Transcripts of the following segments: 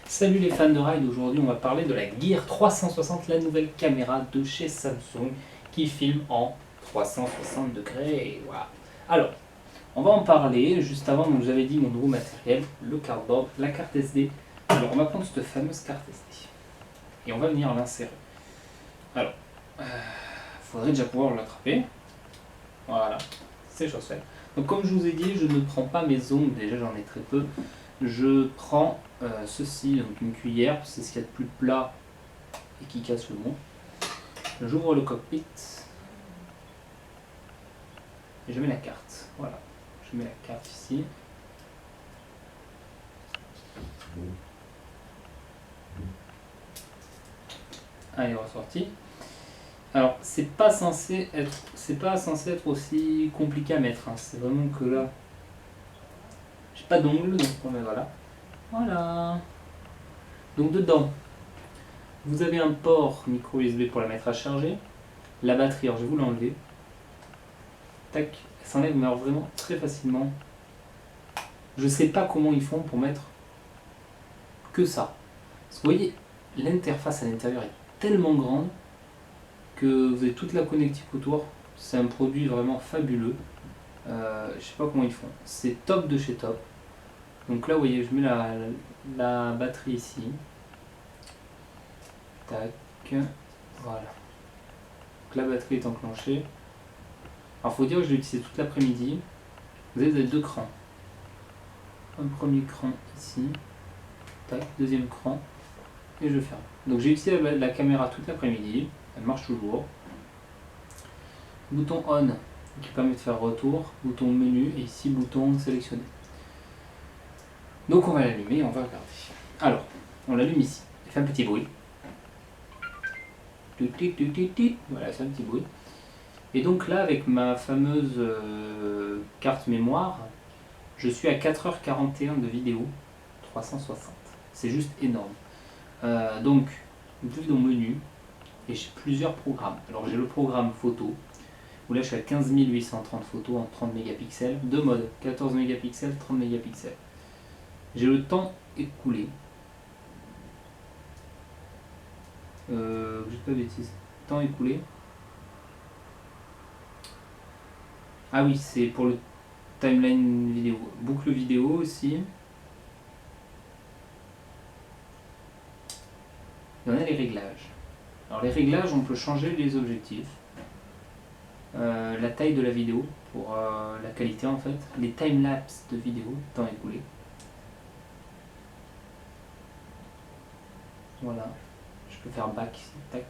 Salut les fans de ride, aujourd'hui on va parler de la Gear 360, la nouvelle caméra de chez Samsung qui filme en 360 degrés. Voilà. Alors, on va en parler. Juste avant, donc j'avais dit mon nouveau matériel, le cardboard, la carte SD. Alors on va prendre cette fameuse carte SD et on va venir l'insérer. Alors, faudrait déjà pouvoir l'attraper. Voilà, c'est chose faite. Donc comme je vous ai dit, je ne prends pas mes ongles, déjà j'en ai très peu. Je prends ceci, donc une cuillère, c'est ce qu'il y a de plus plat et qui casse le mot. J'ouvre le cockpit et je mets la carte. Voilà, je mets la carte ici. Elle est ressortie. Alors, c'est pas censé être aussi compliqué à mettre. Hein. C'est vraiment que là, j'ai pas d'ongles, donc voilà. Voilà. Donc dedans, vous avez un port micro USB pour la mettre à charger. La batterie, alors je vais vous l'enlever. Tac, elle s'enlève mais alors vraiment très facilement. Je sais pas comment ils font pour mettre que ça. Parce que vous voyez, l'interface à l'intérieur est tellement grande que vous avez toute la connectique autour. C'est un produit vraiment fabuleux. Je sais pas comment ils font. C'est top de chez top. Donc là, vous voyez, je mets la batterie ici. Tac. Voilà. Donc la batterie est enclenchée. Alors faut dire que je l'ai utilisé toute l'après-midi. Vous avez deux crans. Un premier cran ici. Tac, deuxième cran. Et je ferme. Donc j'ai utilisé la caméra toute l'après-midi. Elle marche toujours. Bouton on qui permet de faire retour. Bouton menu et ici bouton sélectionner. Donc on va l'allumer et on va regarder. Alors, on l'allume ici. Il fait un petit bruit. Voilà, c'est un petit bruit. Et donc là, avec ma fameuse carte mémoire, je suis à 4h41 de vidéo 360. C'est juste énorme. Donc, vous cliquez dans menu et j'ai plusieurs programmes. Alors j'ai le programme photo, où là je suis à 15 830 photos en 30 mégapixels. Deux modes, 14 mégapixels, 30 mégapixels. J'ai le temps écoulé. J'ai pas de bêtises. Temps écoulé. Ah oui, c'est pour le timeline vidéo. Boucle vidéo aussi. Et on a les réglages. Alors les réglages, on peut changer les objectifs. La taille de la vidéo pour la qualité en fait. Les timelapses de vidéo, temps écoulé. Voilà. Je peux faire back ici, tac.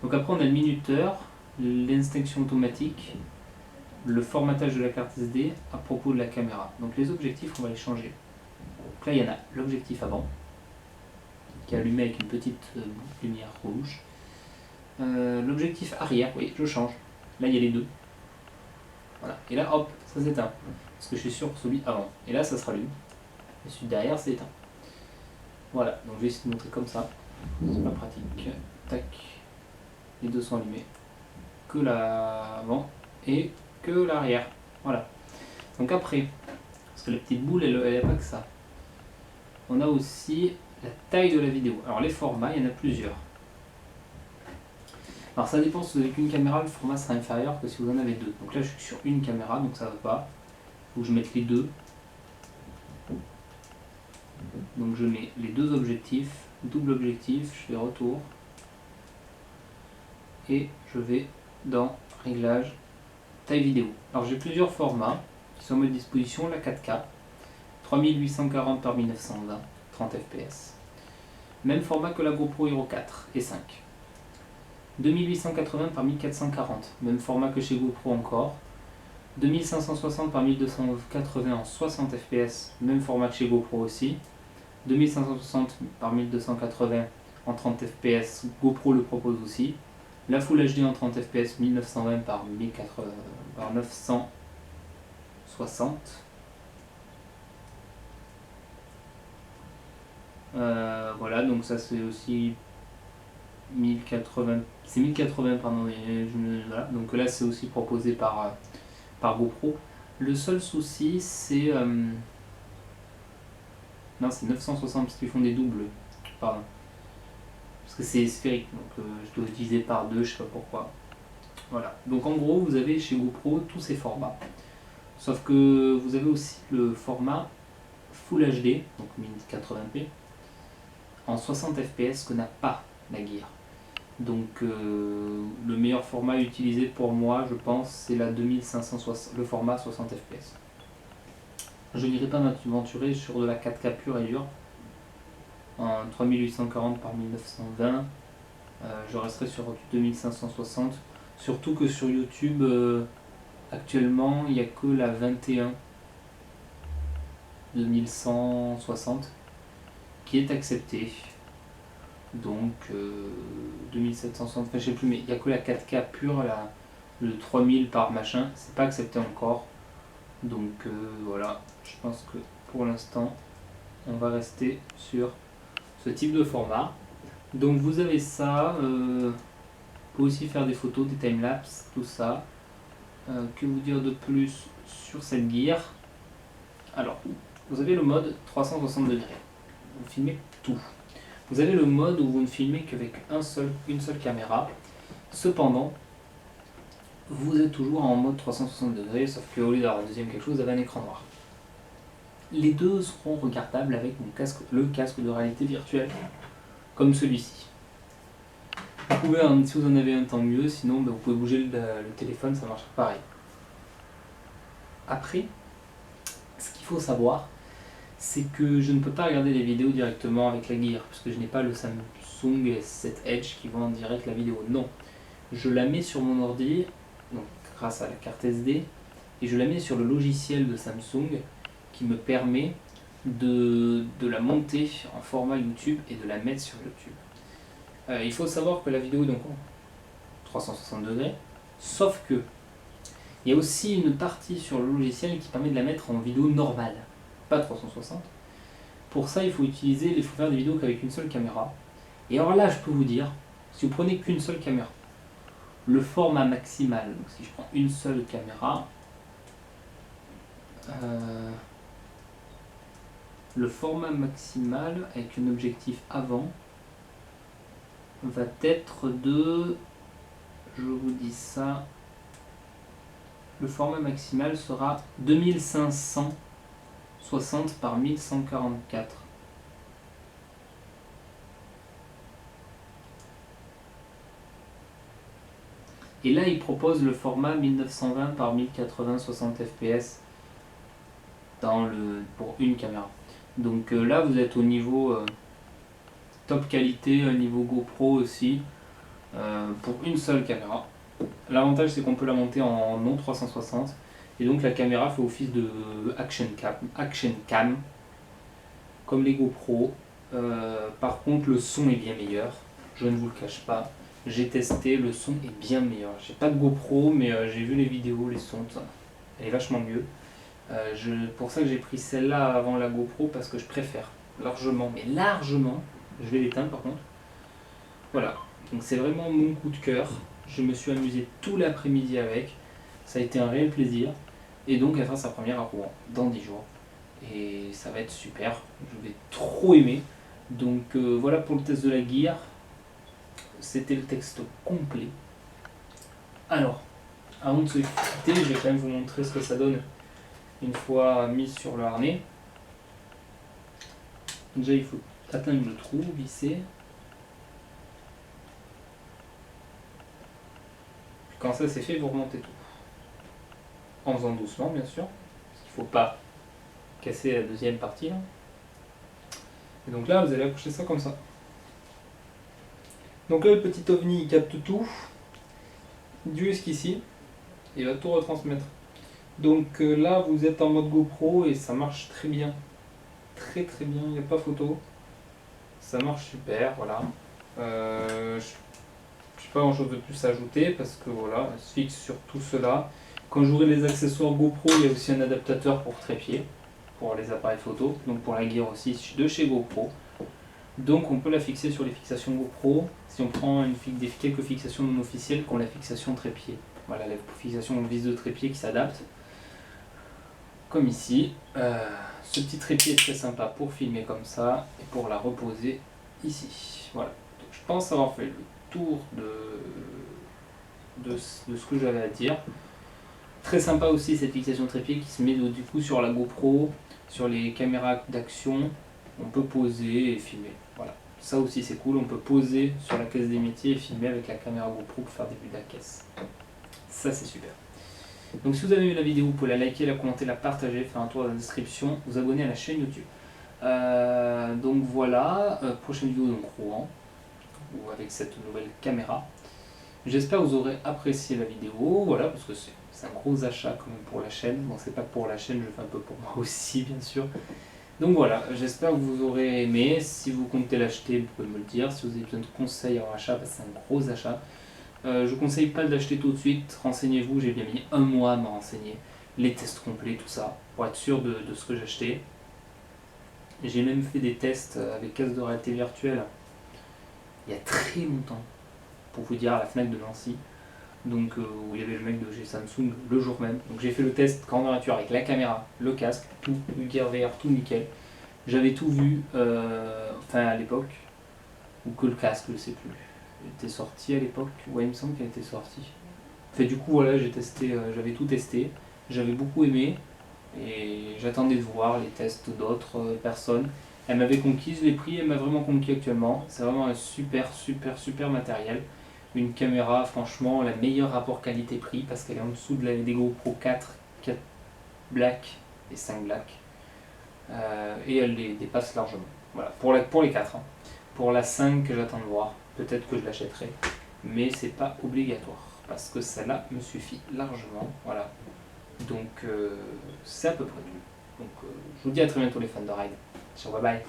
Donc après on a le minuteur, l'extinction automatique, le formatage de la carte SD à propos de la caméra. Donc les objectifs, on va les changer. Donc là, il y en a l'objectif avant, qui est allumé avec une petite lumière rouge. L'objectif arrière, oui, je change. Là, il y a les deux. Voilà. Et là, hop, ça s'éteint. Parce que je suis sur celui avant. Et là, ça se rallume. Et celui derrière, c'est éteint. Voilà. Donc je vais essayer de montrer comme ça. C'est pas pratique. Tac. Les deux sont allumés. Que l'avant et que l'arrière. Voilà. Donc après, parce que la petite boule, elle n'a pas que ça. On a aussi la taille de la vidéo. Alors les formats, il y en a plusieurs. Alors ça dépend, si vous avez qu'une caméra, le format sera inférieur que si vous en avez deux. Donc là je suis sur une caméra, donc ça ne va pas. Il faut que je mette les deux. Donc je mets les deux objectifs, double objectif, je fais retour. Et je vais dans réglage, taille vidéo. Alors j'ai plusieurs formats qui sont à ma disposition, la 4K, 3840 par 1920, 30 fps. Même format que la GoPro Hero 4 et 5. 2880 par 1440, même format que chez GoPro encore. 2560 par 1280 en 60 fps, même format que chez GoPro aussi. 2560 par 1280 en 30 fps, GoPro le propose aussi. La Full HD en 30 fps, 1920 par 960. Voilà, donc ça c'est aussi 1080, c'est 1080 pardon, voilà. Donc là c'est aussi proposé par GoPro. Le seul souci c'est Non, c'est 960 parce qu'ils font des doubles. Pardon. Parce que c'est sphérique, donc je dois diviser par 2, je sais pas pourquoi. Voilà. Donc en gros, vous avez chez GoPro tous ces formats. Sauf que vous avez aussi le format Full HD, donc 1080p, en 60 fps que n'a pas la Gear. Donc le meilleur format utilisé pour moi, je pense, c'est la 2560, le format 60 fps. Je n'irai pas m'aventurer sur de la 4K pure et dure, en 3840 par 1920. Je resterai sur du 2560. Surtout que sur YouTube, actuellement, il n'y a que la 21 2160 qui est acceptée. Donc 2760, enfin je sais plus, mais il n'y a que la 4K pure, le 3000 par machin, c'est pas accepté encore. Donc voilà, je pense que pour l'instant, on va rester sur ce type de format. Donc vous avez ça, vous pouvez aussi faire des photos, des timelapses, tout ça. Que vous dire de plus sur cette gear? Alors, vous avez le mode 360 degrés, vous filmez tout. Vous avez le mode où vous ne filmez qu'avec une seule caméra. Cependant, vous êtes toujours en mode 360 degrés, sauf qu'au lieu d'avoir un deuxième quelque chose, vous avez un écran noir. Les deux seront regardables avec le casque de réalité virtuelle, comme celui-ci. Vous pouvez, si vous en avez un, tant mieux, sinon vous pouvez bouger le téléphone, ça marche pareil. Après, ce qu'il faut savoir, c'est que je ne peux pas regarder les vidéos directement avec la Gear, parce que je n'ai pas le Samsung S7 Edge qui voit en direct la vidéo. Non, je la mets sur mon ordi, donc grâce à la carte SD, et je la mets sur le logiciel de Samsung qui me permet de la monter en format YouTube et de la mettre sur YouTube. Il faut savoir que la vidéo est donc en 360 degrés, sauf que il y a aussi une partie sur le logiciel qui permet de la mettre en vidéo normale, pas 360. Pour ça, il faut faire des vidéos qu'avec une seule caméra. Et alors là, je peux vous dire, si vous prenez qu'une seule caméra, le format maximal, donc si je prends une seule caméra, le format maximal avec un objectif avant va être de, je vous dis ça, le format maximal sera 2560 par 1144. Et là, il propose le format 1920 par 1080 60 fps pour une caméra. Donc là, vous êtes au niveau top qualité, niveau GoPro aussi, pour une seule caméra. L'avantage, c'est qu'on peut la monter en non 360, et donc la caméra fait office de action cam comme les GoPro. Par contre, le son est bien meilleur, je ne vous le cache pas. J'ai testé, le son est bien meilleur. J'ai pas de GoPro, mais j'ai vu les vidéos, les sons, ça. Elle est vachement mieux. Pour ça que j'ai pris celle-là avant la GoPro, parce que je préfère largement, mais largement. Je vais l'éteindre par contre. Voilà, donc c'est vraiment mon coup de cœur. Je me suis amusé tout l'après-midi avec. Ça a été un réel plaisir. Et donc elle fera sa première à Rouen dans 10 jours. Et ça va être super. Je vais trop aimer. Donc voilà pour le test de la Gear. C'était le texte complet. Alors, avant de se quitter, je vais quand même vous montrer ce que ça donne une fois mis sur le harnais. Déjà, il faut atteindre le trou, visser. Puis quand ça c'est fait, vous remontez tout. En faisant doucement, bien sûr. Parce qu'il ne faut pas casser la deuxième partie. Là. Et donc là, vous allez accrocher ça comme ça. Donc là, le petit ovni il capte tout, jusqu'ici, et il va tout retransmettre. Donc là, vous êtes en mode GoPro et ça marche très bien. Très très bien, il n'y a pas photo. Ça marche super, voilà. Je n'ai pas grand chose de plus à ajouter parce que voilà, elle se fixe sur tout cela. Quand j'aurai les accessoires GoPro, il y a aussi un adaptateur pour trépied, pour les appareils photo, donc pour la Gear aussi de chez GoPro. Donc on peut la fixer sur les fixations GoPro si on prend quelques fixations non officielles comme la fixation trépied. Voilà, la fixation vis de trépied qui s'adapte. Comme ici, Ce petit trépied est très sympa pour filmer comme ça et pour la reposer ici. Voilà. Donc, je pense avoir fait le tour de ce que j'avais à dire. Très sympa aussi cette fixation trépied qui se met du coup sur la GoPro, sur les caméras d'action. On peut poser et filmer. Voilà. Ça aussi c'est cool, on peut poser sur la caisse des métiers et filmer avec la caméra GoPro pour faire des vues de la caisse. Ça c'est super. Donc si vous avez aimé la vidéo, vous pouvez la liker, la commenter, la partager, faire un tour dans la description, vous abonner à la chaîne YouTube. Donc voilà, prochaine vidéo donc Rouen, ou avec cette nouvelle caméra. J'espère que vous aurez apprécié la vidéo, voilà, parce que c'est un gros achat quand même pour la chaîne. Bon, c'est pas que pour la chaîne, je le fais un peu pour moi aussi, bien sûr. Donc voilà, j'espère que vous aurez aimé. Si vous comptez l'acheter, vous pouvez me le dire. Si vous avez besoin de conseils en achat, parce que c'est un gros achat. Je ne conseille pas de l'acheter tout de suite. Renseignez-vous, j'ai bien mis 1 mois à me renseigner. Les tests complets, tout ça, pour être sûr de ce que j'achetais. J'ai même fait des tests avec casque de réalité virtuelle il y a très longtemps, pour vous dire, à la Fnac de Nancy. Donc où il y avait le mec de chez Samsung le jour même. Donc j'ai fait le test grandeur nature avec la caméra, le casque, tout, le Gear VR, tout nickel. J'avais tout vu, enfin à l'époque, ou que le casque, je sais plus. Il était sorti à l'époque, ouais il me semble qu'il était sorti. Enfin, du coup voilà, j'ai testé, j'avais tout testé, j'avais beaucoup aimé, et j'attendais de voir les tests d'autres personnes. Elle m'avait conquise, les prix, elle m'a vraiment conquis actuellement. C'est vraiment un super matériel. Une caméra, franchement, la meilleure rapport qualité-prix parce qu'elle est en dessous de des GoPro 4 Black et 5 Black. Et elle les dépasse largement. Voilà, pour les 4. Hein. Pour la 5 que j'attends de voir, peut-être que je l'achèterai, mais c'est pas obligatoire parce que celle-là me suffit largement. Voilà. Donc c'est à peu près tout. Donc je vous dis à très bientôt les fans de ride. Ciao, bye bye.